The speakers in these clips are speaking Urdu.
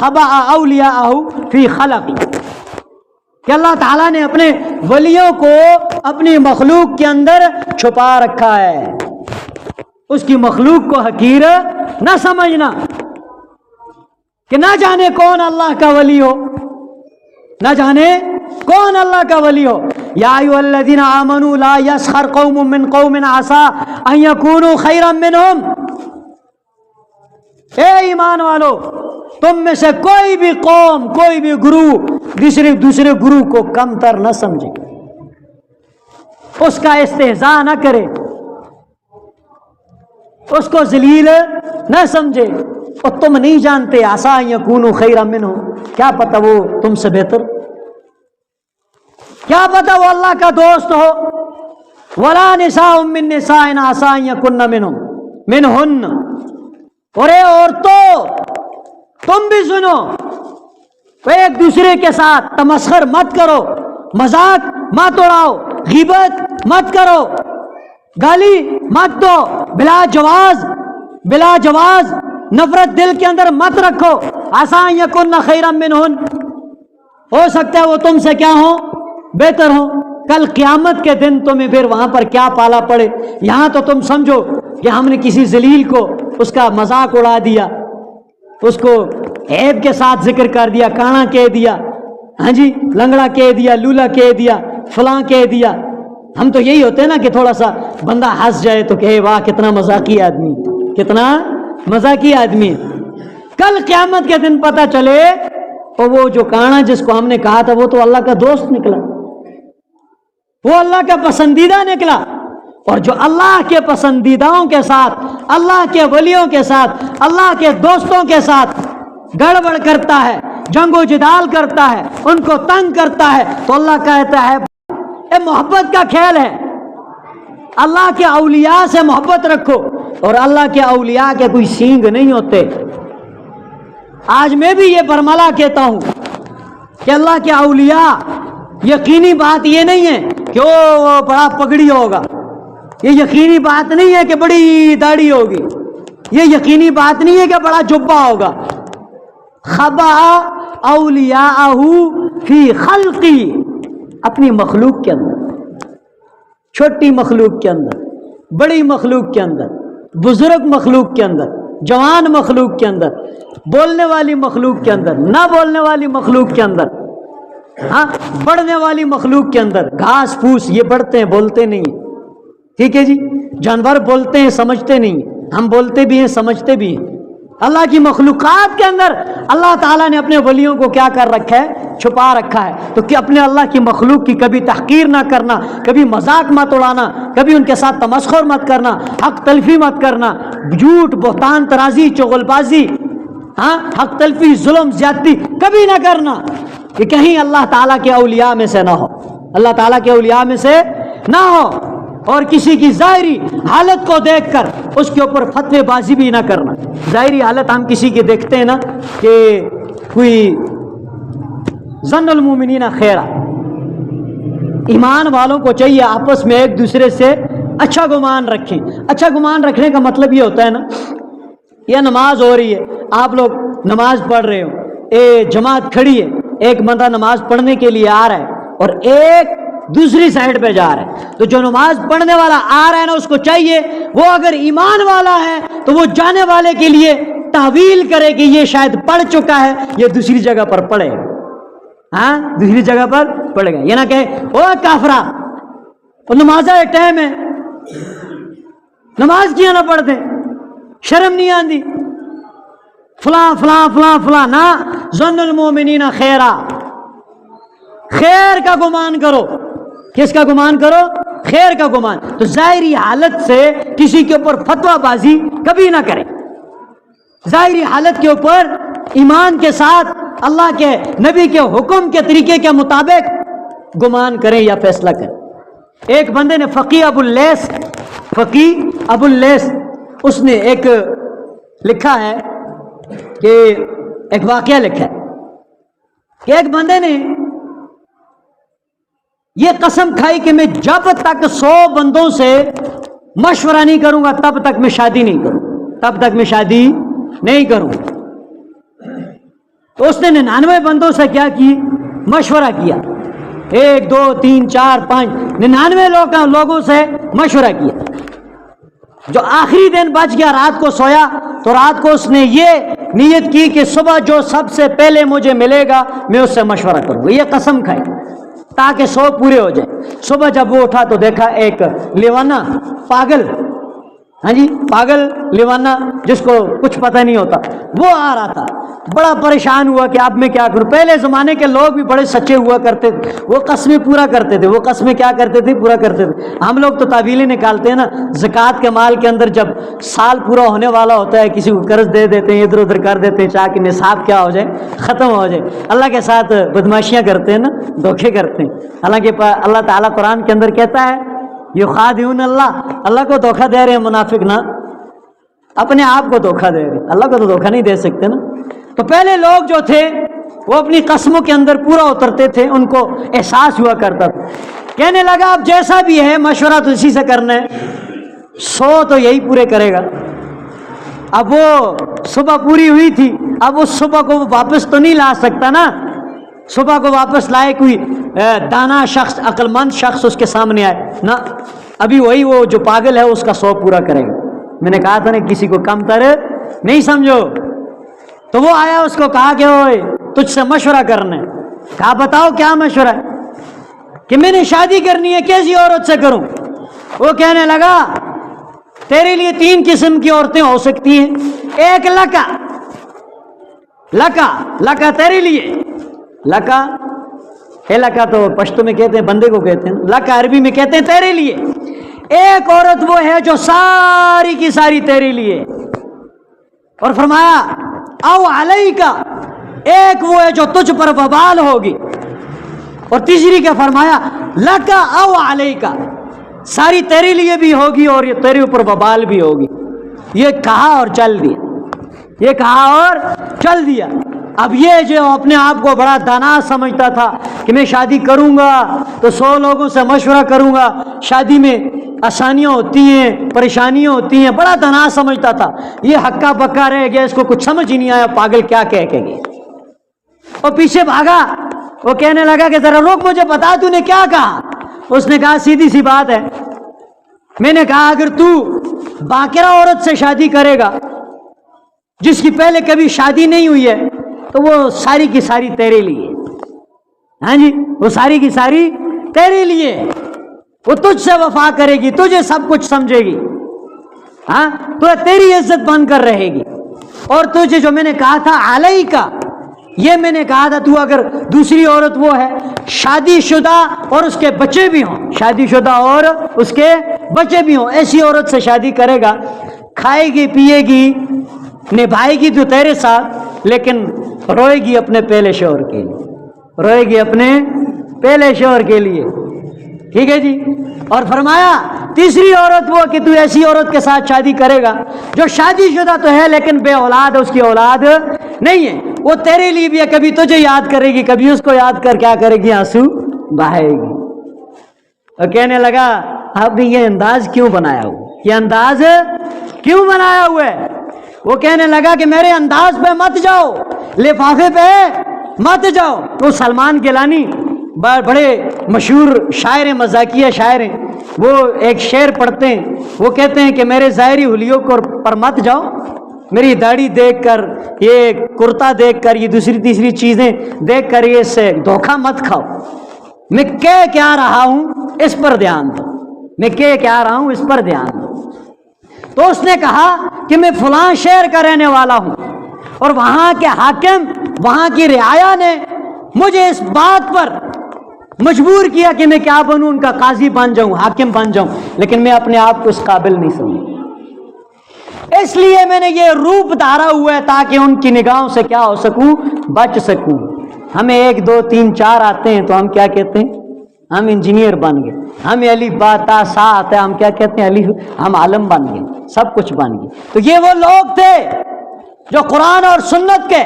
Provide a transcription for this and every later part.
خبأ اولیاءہ فی خلق، کہ اللہ تعالیٰ نے اپنے ولیوں کو اپنی مخلوق کے اندر چھپا رکھا ہے۔ اس کی مخلوق کو حقیر نہ سمجھنا کہ نہ جانے کون اللہ کا ولی ہو، نہ جانے کون اللہ کا ولی ہو۔ یا ایھا الذین آمنوا لا یسخر قوم من قوم عسى ان یکونوا خیرا منہم، اے ایمان والو، تم میں سے کوئی بھی قوم، کوئی بھی گروہ دوسرے گروہ کو کم تر نہ سمجھے، اس کا استہزاء نہ کرے، اس کو ذلیل نہ سمجھے۔ اور تم نہیں جانتے عسیٰ ان یکونوا خیرا منہم، کیا پتہ وہ تم سے بہتر، کیا پتہ وہ اللہ کا دوست ہو۔ ولا نساء من نساء عسیٰ ان یکن منہن، اور اے عورتوں تم بھی سنو، ایک دوسرے کے ساتھ تمسخر مت کرو، مذاق مت اڑاؤ، غیبت مت کرو، گالی مت دو، بلا جواز نفرت دل کے اندر مت رکھو۔ عسیٰ ان یکن خیرا منہن، ہو سکتا ہے وہ تم سے کیا ہو، بہتر ہو۔ کل قیامت کے دن تمہیں پھر وہاں پر کیا پالا پڑے۔ یہاں تو تم سمجھو کہ ہم نے کسی ذلیل کو اس کا مذاق اڑا دیا، اس کو عیب کے ساتھ ذکر کر دیا، کانا کہہ دیا، ہاں جی لنگڑا کہہ دیا، لولا کہہ دیا، فلاں کہہ دیا۔ ہم تو یہی ہوتے ہیں نا کہ تھوڑا سا بندہ ہنس جائے تو کہے واہ کتنا مذاقی آدمی، کتنا مذاقی آدمی۔ کل قیامت کے دن پتہ چلے اور وہ جو کانا جس کو ہم نے کہا تھا وہ تو اللہ کا دوست نکلا، وہ اللہ کا پسندیدہ نکلا۔ اور جو اللہ کے پسندیداؤں کے ساتھ، اللہ کے ولیوں کے ساتھ، اللہ کے دوستوں کے ساتھ گڑبڑ کرتا ہے، جنگ و جدال کرتا ہے، ان کو تنگ کرتا ہے، تو اللہ کہتا ہے یہ محبت کا کھیل ہے، اللہ کے اولیاء سے محبت رکھو۔ اور اللہ کے اولیاء کے کوئی سینگ نہیں ہوتے۔ آج میں بھی یہ برملا کہتا ہوں کہ اللہ کے اولیاء، یقینی بات یہ نہیں ہے کہ وہ بڑا پگڑی ہوگا، یہ یقینی بات نہیں ہے کہ بڑی داڑھی ہوگی، یہ یقینی بات نہیں ہے کہ بڑا جبہ ہوگا۔ خبا اولیاءہ فی خلقی، اپنی مخلوق کے اندر، چھوٹی مخلوق کے اندر، بڑی مخلوق کے اندر، بزرگ مخلوق کے اندر، جوان مخلوق کے اندر، بولنے والی مخلوق کے اندر، نہ بولنے والی مخلوق کے اندر، ہاں بڑھنے والی مخلوق کے اندر۔ گھاس پھوس یہ بڑھتے ہیں، بولتے نہیں ہیں، ٹھیک ہے جی، جانور بولتے ہیں سمجھتے نہیں ہیں، ہم بولتے بھی ہیں سمجھتے بھی ہیں۔ اللہ کی مخلوقات کے اندر اللہ تعالیٰ نے اپنے ولیوں کو کیا کر رکھا ہے، چھپا رکھا ہے۔ تو کہ اپنے اللہ کی مخلوق کی کبھی تحقیر نہ کرنا، کبھی مذاق مت اڑانا، کبھی ان کے ساتھ تمسخر مت کرنا، حق تلفی مت کرنا، جھوٹ بہتان ترازی چغل بازی، ہاں حق تلفی ظلم زیادتی کبھی نہ کرنا، کہ کہیں اللہ تعالیٰ کے اولیاء میں سے نہ ہو، اللہ تعالیٰ کے اولیاء میں سے نہ ہو۔ اور کسی کی ظاہری حالت کو دیکھ کر اس کے اوپر فتوے بازی بھی نہ کرنا۔ ظاہری حالت ہم کسی کی دیکھتے ہیں نا کہ کوئی ظن المومنین خیرا، ایمان والوں کو چاہیے آپس میں ایک دوسرے سے اچھا گمان رکھیں۔ اچھا گمان رکھنے کا مطلب یہ ہوتا ہے نا، یہ نماز ہو رہی ہے، آپ لوگ نماز پڑھ رہے ہو، جماعت کھڑی ہے، ایک بندہ نماز پڑھنے کے لیے آ رہا ہے اور ایک دوسری سائڈ پہ جا رہا ہے، تو جو نماز پڑھنے والا آ رہا ہے نا اس کو چاہیے وہ اگر ایمان والا ہے تو وہ جانے والے کے لیے تحویل کرے کہ یہ شاید پڑھ چکا ہے، یہ دوسری جگہ پر پڑھے گا، ہاں دوسری جگہ پر پڑھے گا، یہ نہ کہے او کافرہ وہ نماز ٹائم ہے، نماز کیا نہ پڑھتے، شرم نہیں آندی، فلاں فلاں فلاں فلاں۔ نہ، ظن المومنین خیرا، خیر کا گمان کرو۔ کس کا گمان کرو؟ خیر کا گمان۔ تو ظاہری حالت سے کسی کے اوپر فتویٰ بازی کبھی نہ کریں، ظاہری حالت کے اوپر ایمان کے ساتھ اللہ کے نبی کے حکم کے طریقے کے مطابق گمان کریں یا فیصلہ کریں۔ ایک بندے نے فقی ابو اللیث اس نے ایک لکھا ہے کہ ایک واقعہ لکھا ہے کہ ایک بندے نے یہ قسم کھائی کہ میں جب تک 100 بندوں سے مشورہ نہیں کروں گا تب تک میں شادی نہیں کروں، تب تک میں شادی نہیں کروں۔ تو اس نے 99 بندوں سے کیا کی؟ مشورہ کیا، 1 2 3 4 5 99 لوگوں سے مشورہ کیا۔ جو آخری دن بچ گیا، رات کو سویا، تو رات کو اس نے یہ نیت کی کہ صبح جو سب سے پہلے مجھے ملے گا میں اس سے مشورہ کروں گا، یہ قسم کھائی تاکہ 100 پورے ہو جائیں۔ صبح جب وہ اٹھا تو دیکھا ایک لیوانا پاگل، ہاں جی پاگل لیوانا جس کو کچھ پتہ نہیں ہوتا، وہ آ رہا تھا۔ بڑا پریشان ہوا کہ اب میں کیا کروں۔ پہلے زمانے کے لوگ بھی بڑے سچے ہوا کرتے تھے، وہ قسمیں پورا کرتے تھے۔ وہ قسمیں کیا کرتے تھے؟ پورا کرتے تھے۔ ہم لوگ تو تعویلیں نکالتے ہیں نا، زکوٰۃ کے مال کے اندر جب سال پورا ہونے والا ہوتا ہے کسی کو قرض دے دیتے ہیں، ادھر ادھر کر دیتے ہیں تاکہ نصاب کیا ہو جائے، ختم ہو جائے۔ اللہ کے ساتھ بدماشیاں کرتے ہیں نا، دھوکے کرتے ہیں۔ حالانکہ اللہ تعالیٰ قرآن کے اندر کہتا ہے یخادعون اللہ، اللہ کو دھوکہ دے رہے ہیں منافق، نہ اپنے آپ کو دھوکہ دے رہے ہیں، اللہ کو تو دھوکہ نہیں دے سکتے نا۔ تو پہلے لوگ جو تھے وہ اپنی قسموں کے اندر پورا اترتے تھے، ان کو احساس ہوا کرتا تھا۔ کہنے لگا اب جیسا بھی ہے مشورہ تو اسی سے کرنا ہے، 100 تو یہی پورے کرے گا۔ اب وہ صبح پوری ہوئی تھی، اب اس صبح کو وہ واپس تو نہیں لا سکتا نا، صبح کو واپس لائے کوئی دانا شخص، عقل مند شخص اس کے سامنے آئے نا، ابھی وہی وہ جو پاگل ہے اس کا 100 پورا کرے گا۔ میں نے کہا تھا نا کسی کو کم تر نہیں سمجھو۔ تو وہ آیا، اس کو کہا کہ اوئے تجھ سے مشورہ کرنا ہے۔ کہا بتاؤ کیا مشورہ ہے؟ کہ میں نے شادی کرنی ہے، کیسی عورت سے کروں؟ وہ کہنے لگا تیرے لیے 3 قسم کی عورتیں ہو سکتی ہیں، ایک لکا تیرے لیے، لکا تو پشتو میں کہتے ہیں بندے کو کہتے ہیں، لکا عربی میں کہتے ہیں تیرے لیے۔ ایک عورت وہ ہے جو ساری کی ساری تیرے لیے، اور فرمایا او علیکا، ایک وہ ہے جو تجھ پر وبال ہوگی، اور تیسری کیا فرمایا لکا او علیکا، ساری تیرے لیے بھی ہوگی اور یہ تیرے اوپر وبال بھی ہوگی۔ یہ کہا اور چل دیا، یہ کہا اور چل دیا۔ اب یہ جو اپنے آپ کو بڑا دانا سمجھتا تھا کہ میں شادی کروں گا تو 100 لوگوں سے مشورہ کروں گا، شادی میں آسانیاں ہوتی ہیں، پریشانیاں ہوتی ہیں، بڑا دانا سمجھتا تھا، یہ ہکا بکا رہ گیا، اس کو کچھ سمجھ ہی نہیں آیا پاگل کیا کہہ کے گئے۔ اور پیچھے بھاگا، وہ کہنے لگا کہ ذرا رک، مجھے بتا تو نے کیا کہا؟ اس نے کہا سیدھی سی بات ہے، میں نے کہا اگر تو باقرہ عورت سے شادی کرے گا جس کی پہلے کبھی شادی نہیں ہوئی ہے تو وہ ساری کی ساری تیرے لیے، ہاں جی وہ ساری کی ساری تیرے لیے، وہ تجھ سے وفا کرے گی، تجھے سب کچھ سمجھے گی، ہاں تو تیری عزت بن کر رہے گی۔ اور تجھے جو میں نے کہا تھا علیکا، یہ میں نے کہا تھا تو اگر دوسری عورت وہ ہے شادی شدہ اور اس کے بچے بھی ہوں، شادی شدہ اور اس کے بچے بھی ہوں، ایسی عورت سے شادی کرے گا، کھائے گی پیے گی نبھائے گی تو تیرے ساتھ، لیکن روئے گی اپنے پہلے شوہر کے لیے، روئے گی اپنے پہلے شوہر کے لیے، ٹھیک ہے جی۔ اور فرمایا تیسری عورت وہ کہ تو ایسی عورت کے ساتھ شادی کرے گا جو شادی شدہ تو ہے لیکن بے اولاد ہے، اس کی اولاد نہیں ہے، وہ تیرے لیے بھی ہے، کبھی تجھے یاد کرے گی، کبھی اس کو یاد کر کیا کرے گی، آنسو بہائے گی۔ اور کہنے لگا اب یہ انداز کیوں بنایا ہوا، یہ انداز کیوں بنایا ہوا ہے؟ وہ کہنے لگا کہ میرے انداز پہ مت جاؤ، لفافے پہ مت جاؤ۔ تو سلمان گیلانی بڑے مشہور شاعر مزاحیہ شاعر ہیں، وہ ایک شعر پڑھتے ہیں، وہ کہتے ہیں کہ میرے ظاہری حلیوں پر مت جاؤ، میری داڑھی دیکھ کر، یہ کرتا دیکھ کر، یہ دوسری تیسری چیزیں دیکھ کر یہ سے دھوکہ مت کھاؤ، میں کہہ کیا رہا ہوں اس پر دھیان دو، میں کہہ کیا رہا ہوں اس پر دھیان دو۔ تو اس نے کہا کہ میں فلاں شہر کا رہنے والا ہوں اور وہاں کے حاکم، وہاں کی رعایا نے مجھے اس بات پر مجبور کیا کہ میں کیا بنوں، ان کا قاضی بن جاؤں، حاکم بن جاؤں، لیکن میں اپنے آپ کو اس قابل نہیں سمجھا، اس لیے میں نے یہ روپ دھارا ہوا ہے تاکہ ان کی نگاہوں سے کیا ہو سکوں، بچ سکوں۔ ہمیں 1 2 3 4 آتے ہیں تو ہم کیا کہتے ہیں، ہم انجینئر بن گئے، ہمیں الف با تا سا آتا ہے، ہم کیا کہتے ہیں، ہم عالم بن گئے، سب کچھ بن گئے۔ تو یہ وہ لوگ تھے جو قرآن اور سنت کے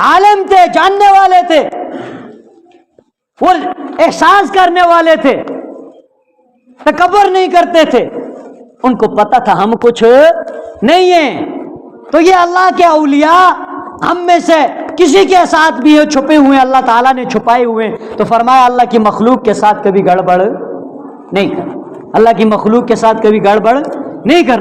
عالم تھے، جاننے والے تھے، وہ احساس کرنے والے تھے، تکبر نہیں کرتے تھے، ان کو پتا تھا ہم کچھ نہیں ہیں۔ تو یہ اللہ کے اولیاء ہم میں سے کسی کے ساتھ بھی چھپے ہوئے اللہ تعالیٰ نے چھپائے ہوئے ہیں، تو فرمایا اللہ کی مخلوق کے ساتھ کبھی گڑبڑ نہیں کرنا، اللہ کی مخلوق کے ساتھ کبھی گڑبڑ نہیں کرنا۔